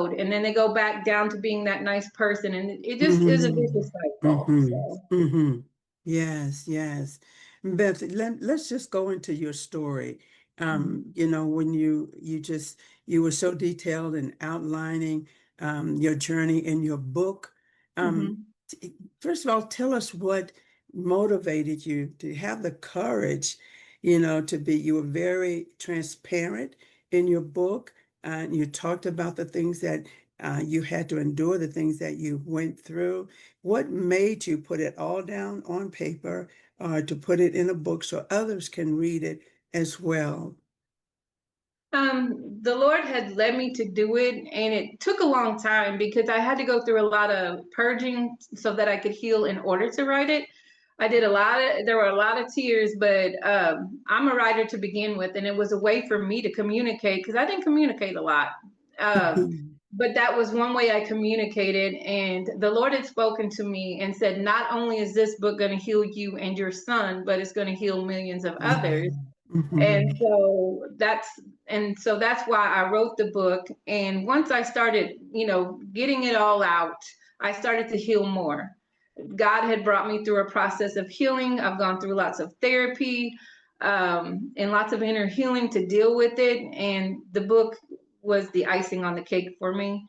road, and then they go back down to being that nice person, and it just is a Hmm. vicious cycle. Hmm. So. Hmm. Yes, yes. Beth, let's just go into your story. When you were so detailed in outlining your journey in your book. Um, Mhm. First of all, tell us what motivated you to have the courage, you were very transparent in your book, and you talked about the things that you had to endure, the things that you went through. What made you put it all down on paper or to put it in a book so others can read it as well? The Lord had led me to do it, and it took a long time because I had to go through a lot of purging so that I could heal in order to write it. There were a lot of tears, but I'm a writer to begin with, and it was a way for me to communicate because I didn't communicate a lot. Mhm. But that was one way I communicated, and the Lord had spoken to me and said, not only is this book going to heal you and your son, but it's going to heal millions of Yeah. others. And Mhm. so that's why I wrote the book. And once I started, getting it all out, I started to heal more. God had brought me through a process of healing. I've gone through lots of therapy, and lots of inner healing to deal with it. And the book was the icing on the cake for me.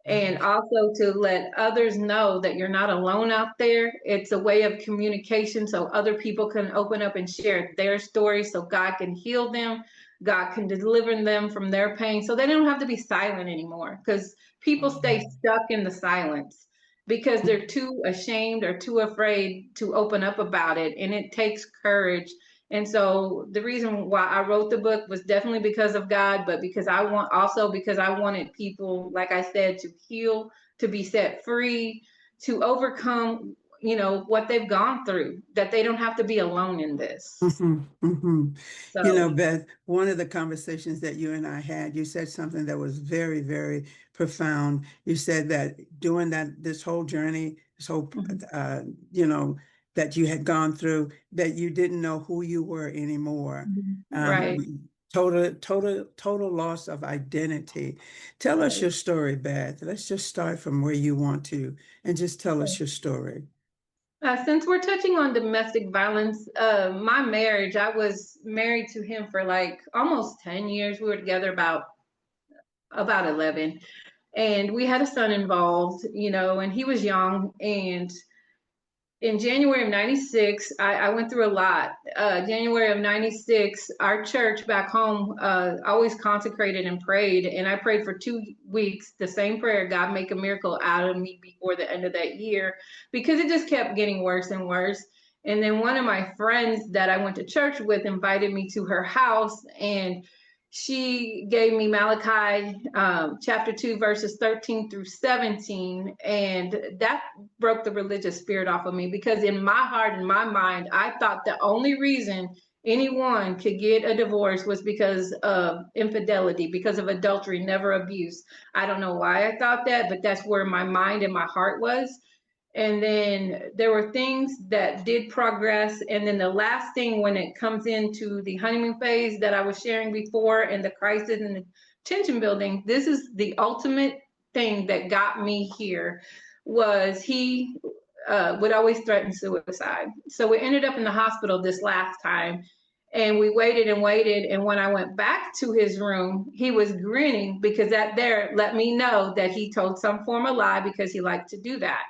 And also to let others know that you're not alone out there. It's a way of communication so other people can open up and share their story so God can heal them. God can deliver them from their pain so they don't have to be silent anymore, because people stay stuck in the silence because they're too ashamed or too afraid to open up about it. And it takes courage. And so the reason why I wrote the book was definitely because of God, but because I wanted people, like I said, to heal, to be set free, to overcome, what they've gone through, that they don't have to be alone in this. Hmm. Hmm. So, Beth, one of the conversations that you and I had, you said something that was very, very profound. You said that during this whole journey, this whole, mhm, uh, you know, that you had gone through, that you didn't know who you were anymore. right, Total loss of identity. Tell us right. your story, Beth. Let's just start from where you want to, and just tell us your story. Since we're touching on domestic violence, my marriage, I was married to him for like almost 10 years. We were together about 11. And we had a son involved, and he was young. And in January of 96, I went through a lot. January of 96, our church back home always consecrated and prayed. And I prayed for 2 weeks, the same prayer, God, make a miracle out of me before the end of that year, because it just kept getting worse and worse. And then one of my friends that I went to church with invited me to her house, and she gave me Malachi chapter 2, verses 13 through 17. And that broke the religious spirit off of me, because in my heart and my mind, I thought the only reason anyone could get a divorce was because of infidelity, because of adultery, never abuse. I don't know why I thought that, but that's where my mind and my heart was. And then there were things that did progress. And then the last thing, when it comes into the honeymoon phase that I was sharing before, and the crisis and the tension building, this is the ultimate thing that got me here. Was he would always threaten suicide. So we ended up in the hospital this last time, and we waited and waited. And when I went back to his room, he was grinning, because that there let me know that he told some form of lie, because he liked to do that.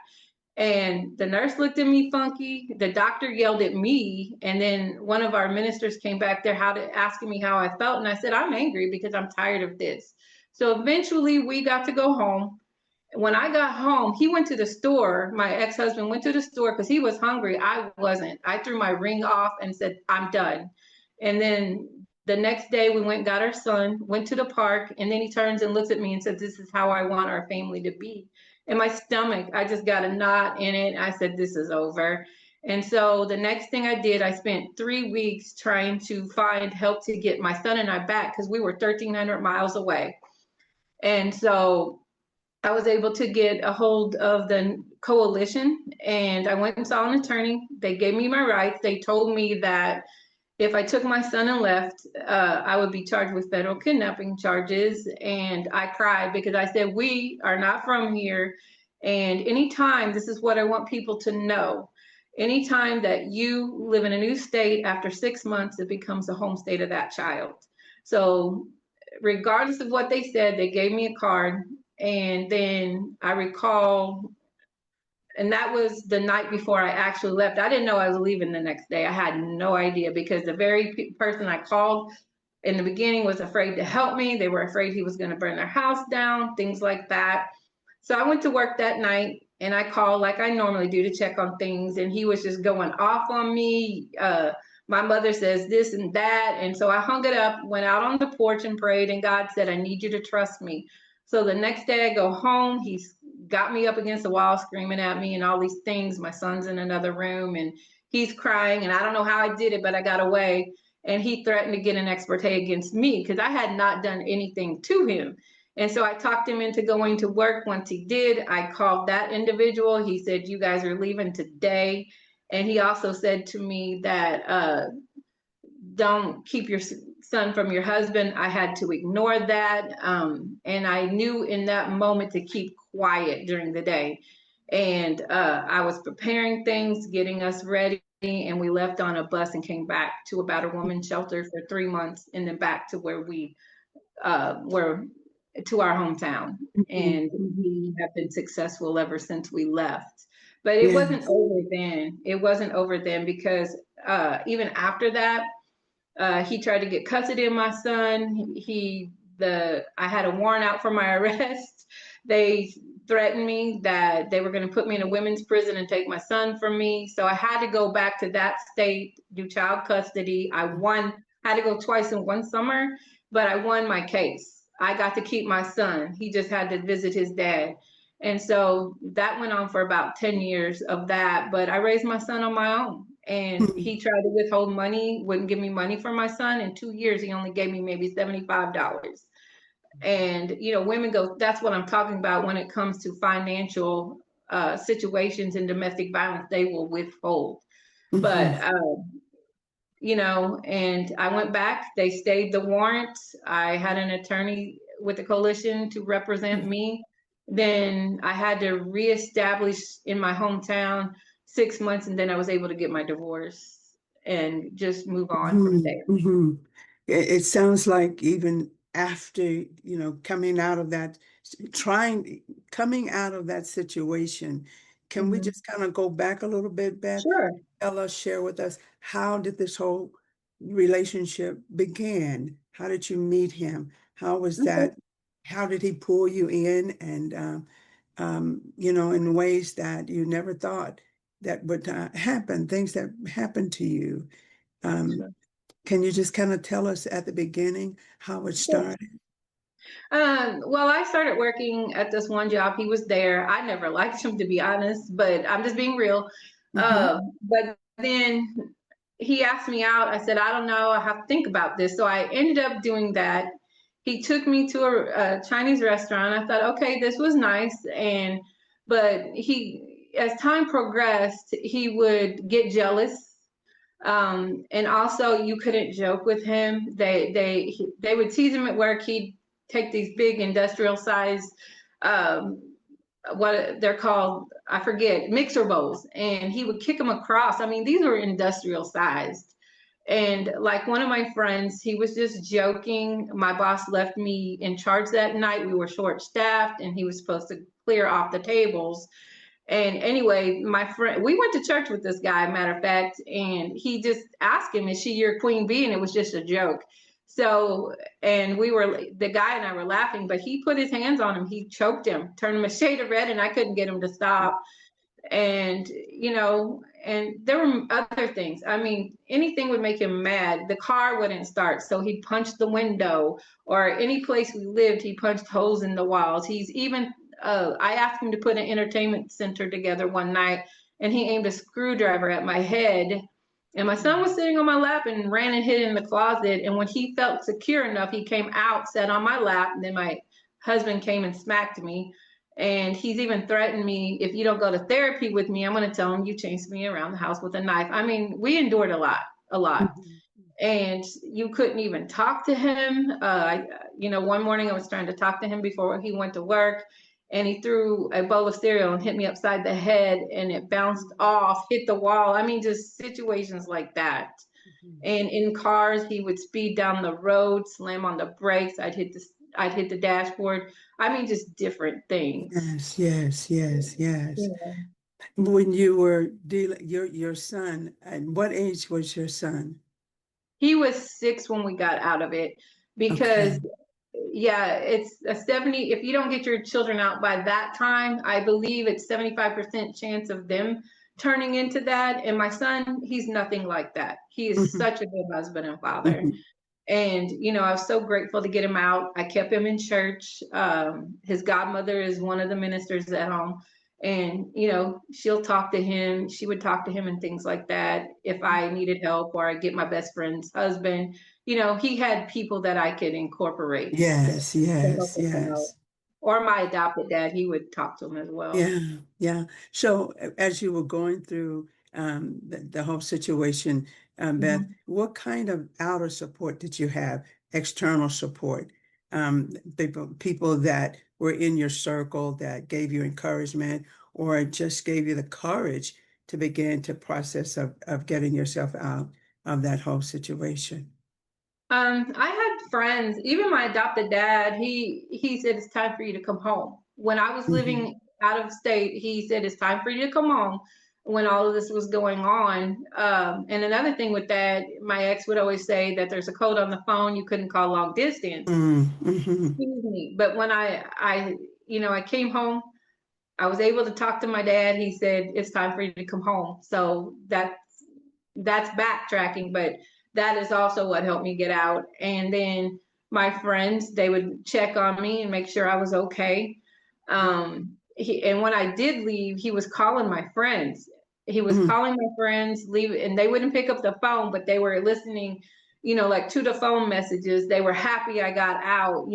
And the nurse looked at me funky. The doctor yelled at me. And then one of our ministers came back there asking me how I felt. And I said, I'm angry because I'm tired of this. So eventually we got to go home. When I got home, he went to the store. My ex-husband went to the store because he was hungry. I wasn't. I threw my ring off and said, I'm done. And then the next day we went and got our son, went to the park, and then he turns and looks at me and said, this is how I want our family to be. In my stomach, I just got a knot in it. I said, this is over. And so the next thing I did, I spent 3 weeks trying to find help to get my son and I back, because we were 1,300 miles away. And so I was able to get a hold of the coalition, and I went and saw an attorney. They gave me my rights. They told me that If I took my son and left, I would be charged with federal kidnapping charges. And I cried because I said, we are not from here. And anytime, this is what I want people to know. Anytime that you live in a new state, after 6 months, it becomes the home state of that child. So regardless of what they said, they gave me a card. And then I recall, and that was the night before I actually left. I didn't know I was leaving the next day. I had no idea because the very person I called in the beginning was afraid to help me. They were afraid he was going to burn their house down, things like that. So I went to work that night and I called like I normally do to check on things. And he was just going off on me. My mother says this and that. And so I hung it up, went out on the porch and prayed. And God said, I need you to trust me. So the next day I go home. He's got me up against the wall screaming at me and all these things. My son's in another room and he's crying. And I don't know how I did it, but I got away. And he threatened to get an expert against me because I had not done anything to him. And so I talked him into going to work. Once he did, I called that individual. He said, you guys are leaving today. And he also said to me that don't keep your son from your husband. I had to ignore that. And I knew in that moment to keep quiet during the day. And I was preparing things, getting us ready. And we left on a bus and came back to about a woman's shelter for 3 months and then back to where we were, to our hometown. And we have been successful ever since we left. But it wasn't Yes. over then. It wasn't over then because even after that, he tried to get custody of my son. I had a warrant out for my arrest. They threatened me that they were going to put me in a women's prison and take my son from me. So I had to go back to that state, do child custody. I won, had to go twice in one summer, but I won my case. I got to keep my son. He just had to visit his dad. And so that went on for about 10 years of that, but I raised my son on my own. And he tried to withhold money, wouldn't give me money for my son. In 2 years, he only gave me maybe $75. And, women go, that's what I'm talking about when it comes to financial situations and domestic violence, they will withhold. But, and I went back, they stayed the warrant. I had an attorney with the coalition to represent me. Then I had to reestablish in my hometown 6 months, and then I was able to get my divorce and just move on from there. It sounds like even after, coming out of that, coming out of that situation, can we just kind of go back a little bit, Beth? Sure. Share with us, how did this whole relationship begin? How did you meet him? How was that? How did he pull you in and, in ways that you never thought that would happen, things that happened to you? Sure. Can you just kind of tell us at the beginning how it started? Well, I started working at this one job. He was there. I never liked him, to be honest, but I'm just being real. But then he asked me out. I said, I don't know. I have to think about this. So I ended up doing that. He took me to a Chinese restaurant. I thought, okay, this was nice. But as time progressed, he would get jealous. And also you couldn't joke with him. They would tease him at work. He'd take these big industrial size, what they're called, I forget, mixer bowls, and he would kick them across. I mean, these were industrial sized. And like one of my friends, he was just joking. My boss left me in charge that night. We were short staffed and he was supposed to clear off the tables. And anyway, my friend, we went to church with this guy, matter of fact, and he just asked him, is she your queen bee? And it was just a joke. So, and the guy and I were laughing, but he put his hands on him. He choked him, turned him a shade of red, and I couldn't get him to stop. And, and there were other things. I mean, anything would make him mad. The car wouldn't start, so he punched the window, or any place we lived, he punched holes in the walls. He's even, I asked him to put an entertainment center together one night, and he aimed a screwdriver at my head. And my son was sitting on my lap and ran and hid in the closet. And when he felt secure enough, he came out, sat on my lap, and then my husband came and smacked me. And he's even threatened me, if you don't go to therapy with me, I'm going to tell him you chased me around the house with a knife. I mean, we endured a lot. and you couldn't even talk to him. One morning I was trying to talk to him before he went to work, and he threw a bowl of cereal and hit me upside the head, and it bounced off, hit the wall. I mean, just situations like that. Mhm. And in cars, he would speed down the road, slam on the brakes. I'd hit the dashboard. I mean, just different things. Yes, yes, yes, yes. Yeah. When you were dealing, your son, and what age was your son? He was 6 when we got out of it because, Okay. yeah, it's a 70. If you don't get your children out by that time, I believe it's 75% chance of them turning into that. And my son, he's nothing like that. He is Mhm, such a good husband and father. mhm. And, I was so grateful to get him out. I kept him in church. His godmother is one of the ministers at home. And, she'll talk to him. She would talk to him and things like that. If I needed help, or I get my best friend's husband, he had people that I could incorporate Yes, to help yes, him out. yes. Or my adopted dad, he would talk to him as well. Yeah, yeah. So as you were going through the whole situation, Beth, Mhm. what kind of outer support did you have? External support, people that were in your circle that gave you encouragement or just gave you the courage to begin to process of getting yourself out of that whole situation. I had friends, even my adopted dad, he said it's time for you to come home. When I was Hmm. living out of state, he said it's time for you to come home when all of this was going on. And another thing with that, my ex would always say that there's a code on the phone, you couldn't call long distance. Mm-hmm. Excuse me. But when I came home, I was able to talk to my dad. He said it's time for you to come home. So that's backtracking, but that is also what helped me get out. And then my friends, they would check on me and make sure I was okay. And when I did leave, he was calling my friends. He was Hmm. calling my friends, leave, and they wouldn't pick up the phone, but they were listening, like to the phone messages. They were happy I got out.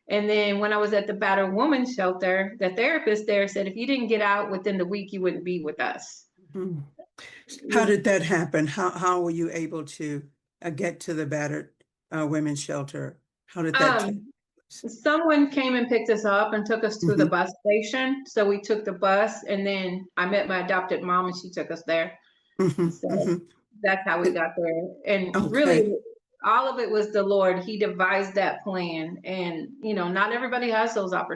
And then when I was at the battered woman shelter, the therapist there said, if you didn't get out within the week, you wouldn't be with us. Hmm. How did that happen? How were you able to get to the battered women's shelter? How did that take Um, place? Someone came and picked us up and took us to the Hmm. bus station. So we took the bus, and then I met my adopted mom and she took us there. Hmm. So Hmm. that's how we got there. And really, Okay. all of it was the Lord. He devised that plan. And, not everybody has those opportunities.